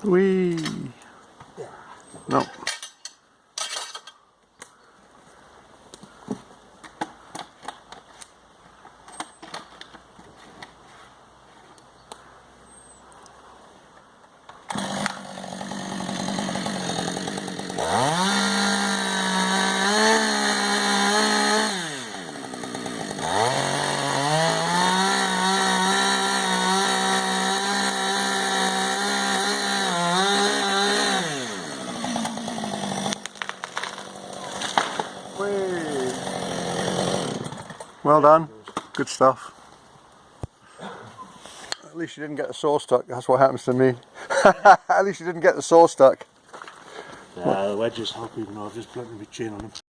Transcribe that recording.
Whee! No. Well done. Good stuff. At least you didn't get the saw stuck. That's what happens to me. At least you didn't get the saw stuck. The wedges help even though I've just blunted my chain on them.